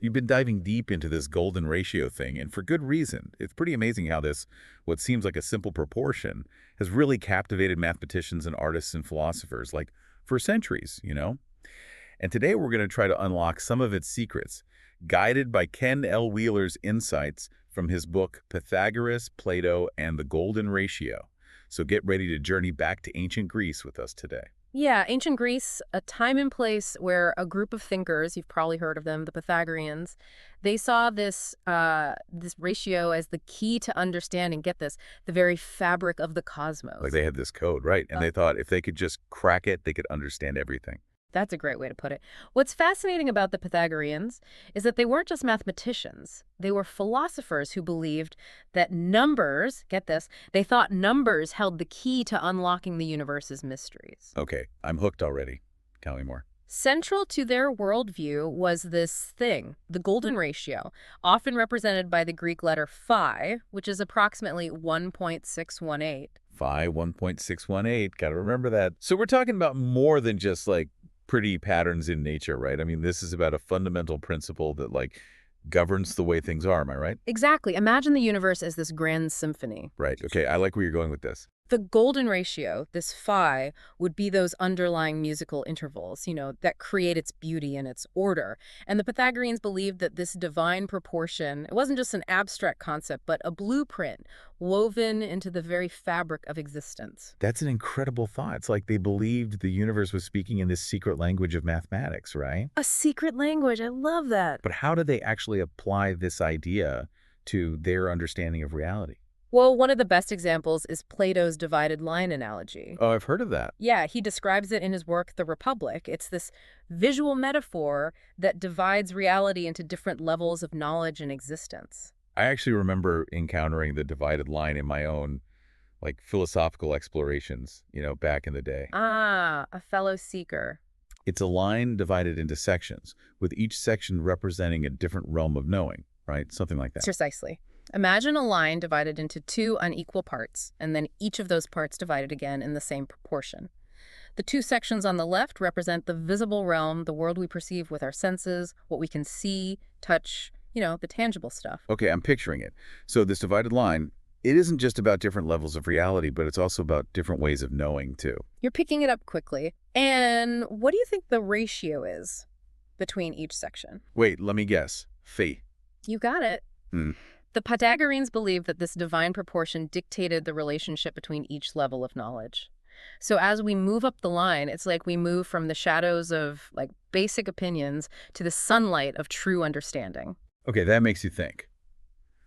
You've been diving deep into this golden ratio thing, and for good reason. It's pretty amazing how this, what seems like a simple proportion, has really captivated mathematicians and artists and philosophers, like, for centuries. And today we're going to try to unlock some of its secrets, guided by Ken L. Wheeler's insights from his book Pythagoras, Plato, and the Golden Ratio. So get ready to journey back to ancient Greece with us today. Yeah, ancient Greece, a time and place where a group of thinkers, you've probably heard of them, the Pythagoreans, they saw this ratio as the key to understanding, get this, the very fabric of the Like cosmos. they had this code, right? And they thought if they could just crack it, they could understand everything. That's a great way to put it. What's fascinating about the Pythagoreans is that they weren't just mathematicians. They were philosophers who believed that numbers, get this, they thought numbers held the key to unlocking the universe's mysteries. Okay, I'm hooked already. Tell me more. Central to their worldview was this thing, the golden ratio, often represented by the Greek letter phi, which is approximately 1.618. Phi 1.618, gotta remember that. So we're talking about more than just like pretty patterns in nature, right? I mean, this is about a fundamental principle that like governs the way things are, am I right? Exactly. Imagine the universe as this grand symphony. Right, okay, I like where you're going with this. The golden ratio, this phi, would be those underlying musical intervals, that create its beauty and its order. And the Pythagoreans believed that this divine proportion, it wasn't just an abstract concept, but a blueprint woven into the very fabric of existence. That's an incredible thought. It's like they believed the universe was speaking in this secret language of mathematics, right? A secret language. I love that. But how did they actually apply this idea to their understanding of reality? Well, one of the best examples is Plato's divided line analogy. Oh, I've heard of that. Yeah, he describes it in his work, The Republic. It's this visual metaphor that divides reality into different levels of knowledge and existence. I actually remember encountering the divided line in my own, like, philosophical explorations, back in the day. Ah, a fellow seeker. It's a line divided into sections, with each section representing a different realm of knowing, right? Something like that. Precisely. Imagine a line divided into two unequal parts, and then each of those parts divided again in the same proportion. The two sections on the left represent the visible realm, the world we perceive with our senses, what we can see, touch, the tangible stuff. Okay, I'm picturing it. So this divided line, it isn't just about different levels of reality, but it's also about different ways of knowing, too. You're picking it up quickly. And what do you think the ratio is between each section? Wait, let me guess. Phi. You got it. Hmm. The Pythagoreans believed that this divine proportion dictated the relationship between each level of knowledge. So as we move up the line, it's like we move from the shadows of like basic opinions to the sunlight of true understanding. Okay, that makes you think.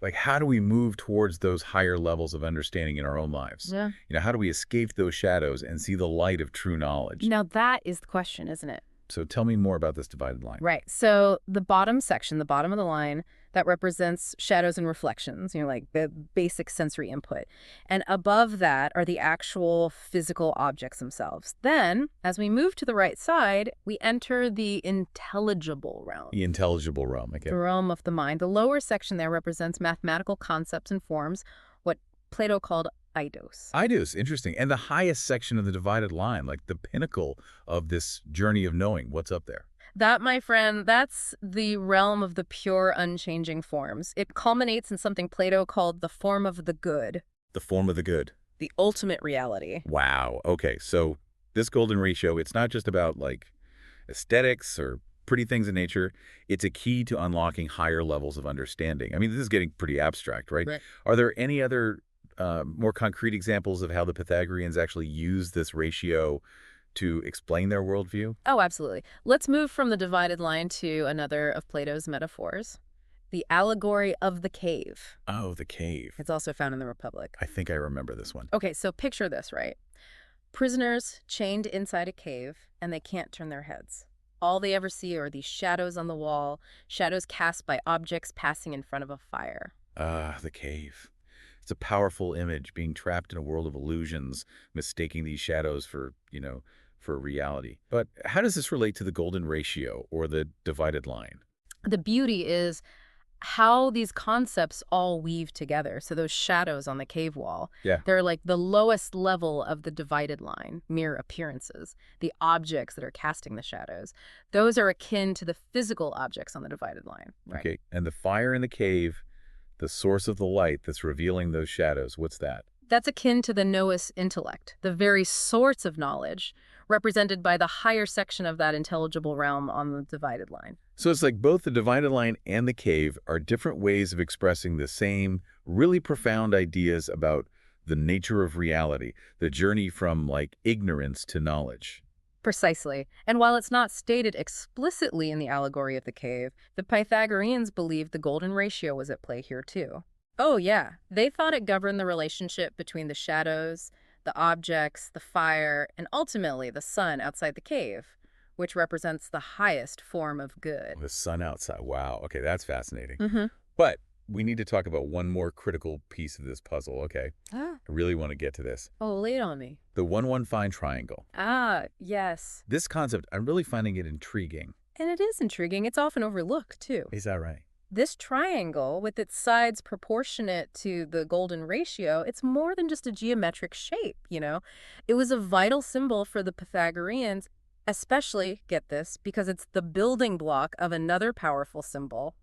Like, how do we move towards those higher levels of understanding in our own lives? Yeah. How do we escape those shadows and see the light of true knowledge? Now that is the question, isn't it? So tell me more about this divided line. Right. So the bottom section, the bottom of the line, that represents shadows and reflections, like the basic sensory input. And above that are the actual physical objects themselves. Then, as we move to the right side, we enter the intelligible realm. The intelligible realm, okay. The realm of the mind. The lower section there represents mathematical concepts and forms, what Plato called eidos. Eidos, interesting. And the highest section of the divided line, like the pinnacle of this journey of knowing, what's up there? That, my friend, that's the realm of the pure, unchanging forms. It culminates in something Plato called the form of the good. The form of the good. The ultimate reality. Wow. Okay, so this golden ratio, it's not just about like aesthetics or pretty things in nature. It's a key to unlocking higher levels of understanding. I mean, this is getting pretty abstract, right? Right. Are there any other more concrete examples of how the Pythagoreans actually use this ratio to explain their worldview? Oh, absolutely. Let's move from the divided line to another of Plato's metaphors, the allegory of the cave. Oh, the cave. It's also found in the Republic. I think I remember this one. Okay, so picture this, right? Prisoners chained inside a cave, and they can't turn their heads. All they ever see are these shadows on the wall, shadows cast by objects passing in front of a fire. Ah, the cave. It's a powerful image, being trapped in a world of illusions, mistaking these shadows for reality. But how does this relate to the golden ratio or the divided line? The beauty is how these concepts all weave together. So those shadows on the cave wall, Yeah. they're like the lowest level of the divided line, mere appearances. The objects that are casting the shadows, those are akin to the physical objects on the divided line. Right. Okay. And the fire in the cave, the source of the light that's revealing those shadows, what's that? That's akin to the nous intellect, the very source of knowledge, represented by the higher section of that intelligible realm on the divided line. So it's like both the divided line and the cave are different ways of expressing the same really profound ideas about the nature of reality, the journey from like ignorance to knowledge. Precisely. And while it's not stated explicitly in the allegory of the cave, the Pythagoreans believed the golden ratio was at play here too. Oh, yeah. They thought it governed the relationship between the shadows, the objects, the fire, and ultimately the sun outside the cave, which represents the highest form of good. The sun outside. Wow. Okay, that's fascinating. Mm-hmm. But we need to talk about one more critical piece of this puzzle, okay? Ah. I really want to get to this. Oh, lay it on me. The 1-1 triangle. Ah, yes. This concept, I'm really finding it intriguing. And it is intriguing. It's often overlooked, too. Is that right? This triangle, with its sides proportionate to the golden ratio, it's more than just a geometric shape, you know? It was a vital symbol for the Pythagoreans, especially, get this, because it's the building block of another powerful symbol,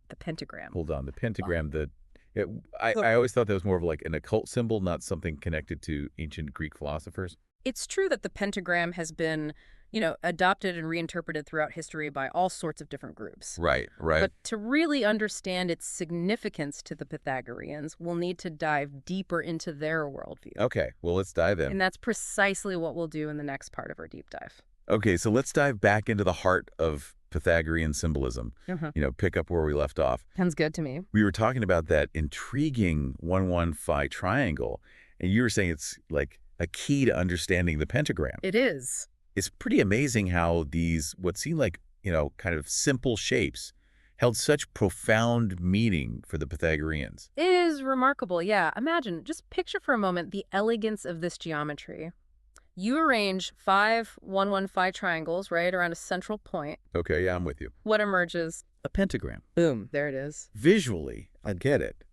the pentagram. Hold on. The pentagram, I always thought that was more of like an occult symbol, not something connected to ancient Greek philosophers. It's true that the pentagram has been, adopted and reinterpreted throughout history by all sorts of different groups. Right, right. But to really understand its significance to the Pythagoreans, we'll need to dive deeper into their worldview. Okay, well, let's dive in. And that's precisely what we'll do in the next part of our deep dive. Okay, so let's dive back into the heart of Pythagorean symbolism, pick up where we left off. Sounds good to me. We were talking about that intriguing 1-1 triangle, and you were saying it's like a key to understanding the pentagram. It is. It's pretty amazing how these, what seem like, kind of simple shapes held such profound meaning for the Pythagoreans. It is remarkable, yeah. Imagine, just picture for a moment the elegance of this geometry. You arrange 5 1-1 triangles, right, around a central point. Okay, yeah, I'm with you. What emerges? A pentagram. Boom, there it is. Visually, I get it.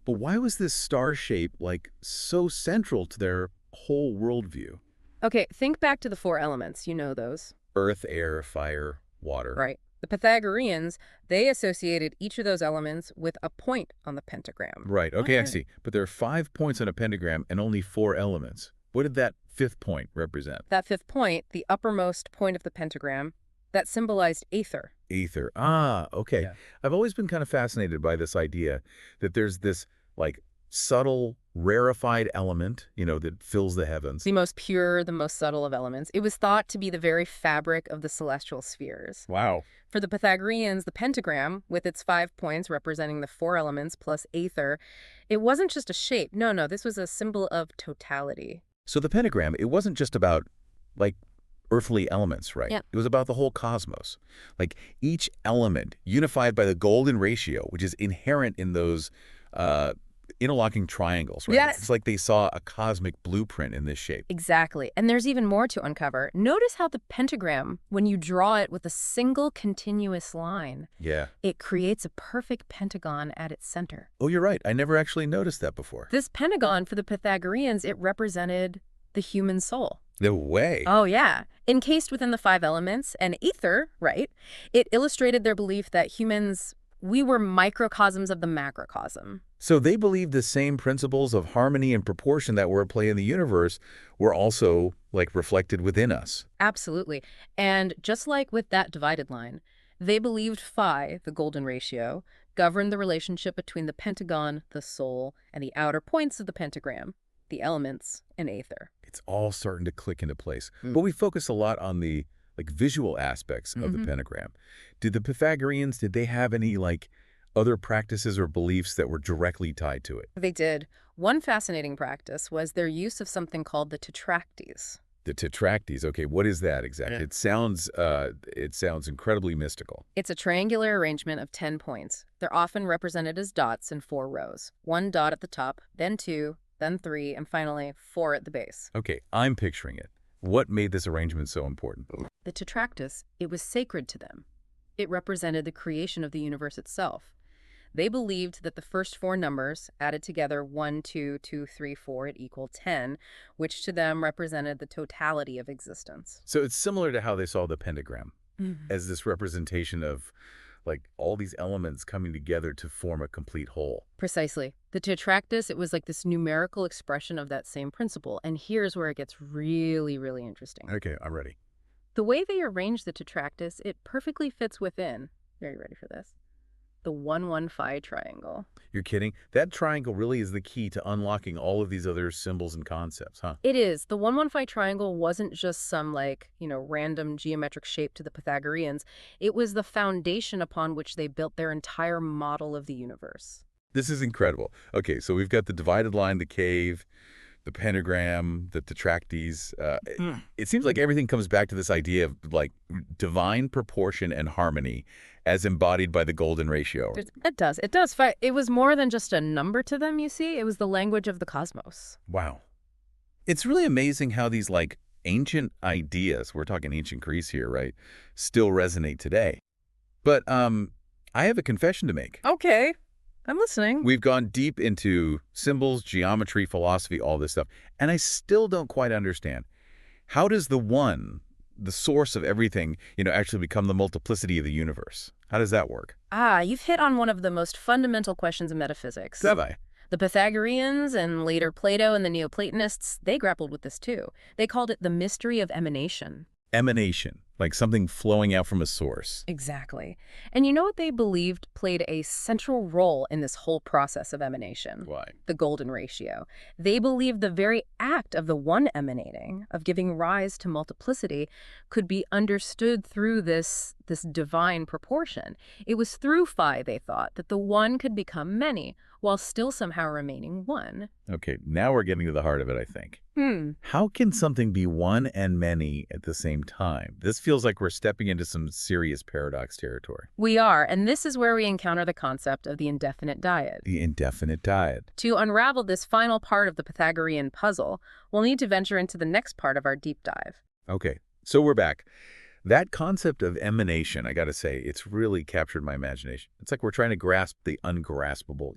But why was this star shape, like, so central to their whole worldview? Okay, think back to the 4 elements. You know those. Earth, air, fire, water. Right. The Pythagoreans, they associated each of those elements with a point on the pentagram. Right, okay, I see. But there are 5 points on a pentagram and only 4 elements. What did that 5th point represent? That 5th point, the uppermost point of the pentagram, that symbolized aether. Aether. Ah, okay. Yeah. I've always been kind of fascinated by this idea that there's this, like, subtle, rarefied element, that fills the heavens. The most pure, the most subtle of elements. It was thought to be the very fabric of the celestial spheres. Wow. For the Pythagoreans, the pentagram, with its 5 points representing the 4 elements plus aether, it wasn't just a shape. No, this was a symbol of totality. So the pentagram, it wasn't just about, like, earthly elements, right? Yeah. It was about the whole cosmos. Like, each element unified by the golden ratio, which is inherent in those interlocking triangles, right? Yes. It's like they saw a cosmic blueprint in this shape. Exactly. And there's even more to uncover. Notice how the pentagram, when you draw it with a single continuous line, Yeah. it creates a perfect pentagon at its center. Oh, you're right. I never actually noticed that before. This pentagon, for the Pythagoreans, it represented the human soul. No way. Oh, yeah. Encased within the 5 elements and ether, right? It illustrated their belief that humans, we were microcosms of the macrocosm. So they believed the same principles of harmony and proportion that were at play in the universe were also, like, reflected within us. Absolutely. And just like with that divided line, they believed phi, the golden ratio, governed the relationship between the pentagon, the soul, and the outer points of the pentagram, the elements, and aether. It's all starting to click into place. But we focus a lot on the, like, visual aspects of the pentagram. Did the Pythagoreans, did they have any, like, other practices or beliefs that were directly tied to it? They did. One fascinating practice was their use of something called the tetracties. The tetracties. Okay, what is that exactly? It sounds incredibly mystical. It's a triangular arrangement of 10 points. They're often represented as dots in 4 rows. 1 dot at the top, then 2, then 3, and finally 4 at the base. Okay, I'm picturing it. What made this arrangement so important? The tetractis, it was sacred to them. It represented the creation of the universe itself. They believed that the first four numbers, added together 1, 2, 2, 3, 4, it equaled 10, which to them represented the totality of existence. So it's similar to how they saw the pentagram Mhm. as this representation of like all these elements coming together to form a complete whole. Precisely. The tetractys, it was like this numerical expression of that same principle. And here's where it gets really, really interesting. Okay, I'm ready. The way they arrange the tetractys, it perfectly fits within, are you ready for this? The 1-1-phi triangle. You're kidding? That triangle really is the key to unlocking all of these other symbols and concepts, huh? It is. The 1-1-phi triangle wasn't just some random geometric shape to the Pythagoreans. It was the foundation upon which they built their entire model of the universe. This is incredible. Okay, so we've got the divided line, the cave, the pentagram, the tetractys. It seems like everything comes back to this idea of like divine proportion and harmony as embodied by the golden ratio. It does. It does. It was more than just a number to them, you see. It was the language of the cosmos. Wow. It's really amazing how these like ancient ideas, we're talking ancient Greece here, right, still resonate today. But I have a confession to make. Okay. I'm listening. We've gone deep into symbols, geometry, philosophy, all this stuff, and I still don't quite understand. How does the one, the source of everything, actually become the multiplicity of the universe? How does that work? You've hit on one of the most fundamental questions in metaphysics. Have I? The Pythagoreans and later Plato and the Neoplatonists, they grappled with this too. They called it the mystery of emanation. Emanation, like something flowing out from a source. Exactly. And you know what they believed played a central role in this whole process of emanation? Why? The golden ratio. They believed the very act of the one emanating, of giving rise to multiplicity, could be understood through this divine proportion. It was through phi, they thought, that the one could become many, while still somehow remaining one. Okay, now we're getting to the heart of it, I think. How can something be one and many at the same time? This feels like we're stepping into some serious paradox territory. We are, and this is where we encounter the concept of the indefinite dyad. The indefinite dyad. To unravel this final part of the Pythagorean puzzle, we'll need to venture into the next part of our deep dive. Okay, so we're back. That concept of emanation, I got to say, it's really captured my imagination. It's like we're trying to grasp the ungraspable.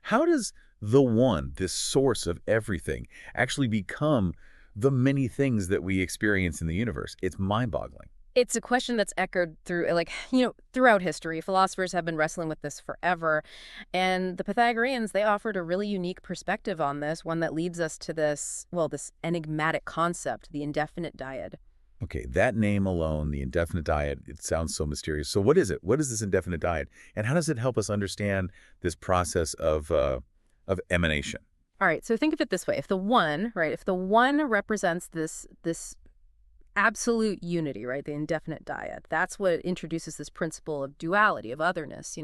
How does the one, this source of everything, actually become the many things that we experience in the universe? It's mind-boggling. It's a question that's echoed throughout history. Philosophers have been wrestling with this forever. And the Pythagoreans, they offered a really unique perspective on this, one that leads us to this enigmatic concept, the indefinite dyad. Okay, that name alone, the indefinite dyad, it sounds so mysterious. So what is it? What is this indefinite dyad? And how does it help us understand this process of emanation? All right, so think of it this way. If the one represents this absolute unity, right, the indefinite dyad, that's what introduces this principle of duality, of otherness,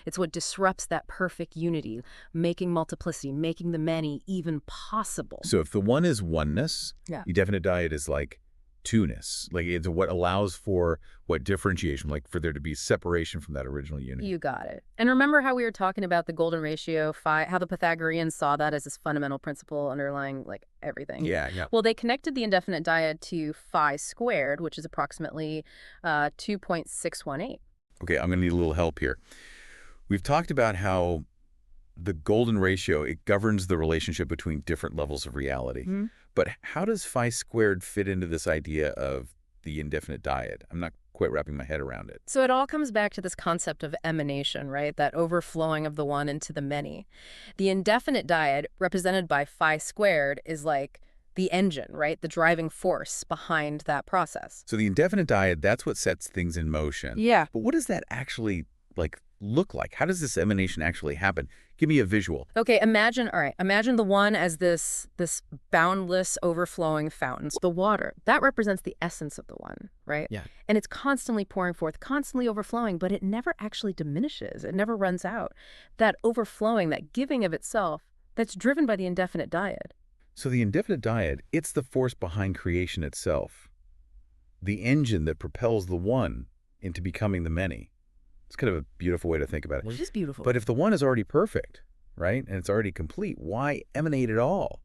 It's what disrupts that perfect unity, making multiplicity, making the many even possible. So if the one is oneness, Yeah. indefinite dyad is like two-ness. Like it's what allows for what differentiation, like for there to be separation from that original unity. You got it. And remember how we were talking about the golden ratio, phi, how the Pythagoreans saw that as this fundamental principle underlying everything? Yeah. Well, they connected the indefinite dyad to phi squared, which is approximately 2.618. Okay, I'm going to need a little help here. We've talked about how the golden ratio, it governs the relationship between different levels of reality. But how does phi squared fit into this idea of the indefinite dyad? I'm not quite wrapping my head around it. So it all comes back to this concept of emanation, right? That overflowing of the one into the many. The indefinite dyad, represented by phi squared, is like the engine, right? The driving force behind that process. So the indefinite dyad, that's what sets things in motion. Yeah. But what does that actually look like? How does this emanation actually happen? Give me a visual. Okay, imagine the one as this boundless overflowing fountain. The water, that represents the essence of the one, right? Yeah. And it's constantly pouring forth, constantly overflowing, but it never actually diminishes. It never runs out. That overflowing, that giving of itself, that's driven by the indefinite dyad. So the indefinite dyad, it's the force behind creation itself. The engine that propels the one into becoming the many. It's kind of a beautiful way to think about it. Which is beautiful. But if the one is already perfect, right, and it's already complete, why emanate at all?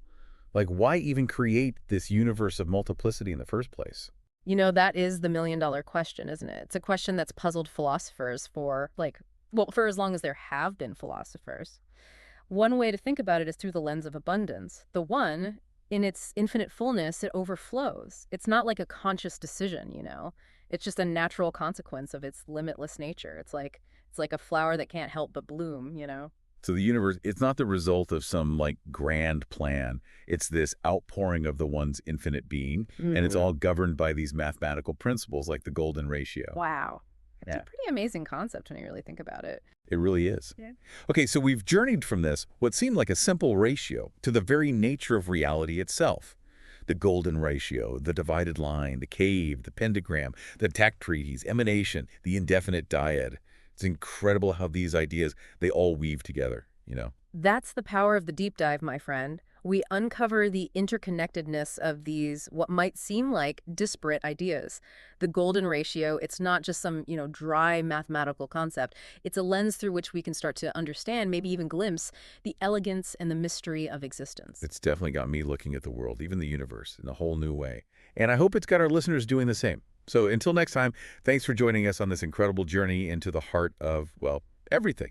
Why even create this universe of multiplicity in the first place? That is the million-dollar question, isn't it? It's a question that's puzzled philosophers for, Well, for as long as there have been philosophers. One way to think about it is through the lens of abundance. The one, in its infinite fullness, it overflows. It's not like a conscious decision, you know? It's just a natural consequence of its limitless nature. It's like a flower that can't help but bloom, you know? So the universe, it's not the result of some like grand plan. It's this outpouring of the one's infinite being, and it's all governed by these mathematical principles like the golden ratio. Wow. It's a Yeah. pretty amazing concept when you really think about it. It really is. Yeah. Okay, so we've journeyed from this, what seemed like a simple ratio, to the very nature of reality itself. The golden ratio, the divided line, the cave, the pentagram, the tectries, emanation, the indefinite dyad. It's incredible how these ideas, they all weave together, you know? That's the power of the deep dive, my friend. We uncover the interconnectedness of these, what might seem like disparate ideas. The golden ratio, it's not just some, dry mathematical concept. It's a lens through which we can start to understand, maybe even glimpse, the elegance and the mystery of existence. It's definitely got me looking at the world, even the universe, in a whole new way. And I hope it's got our listeners doing the same. So until next time, thanks for joining us on this incredible journey into the heart of, well, everything.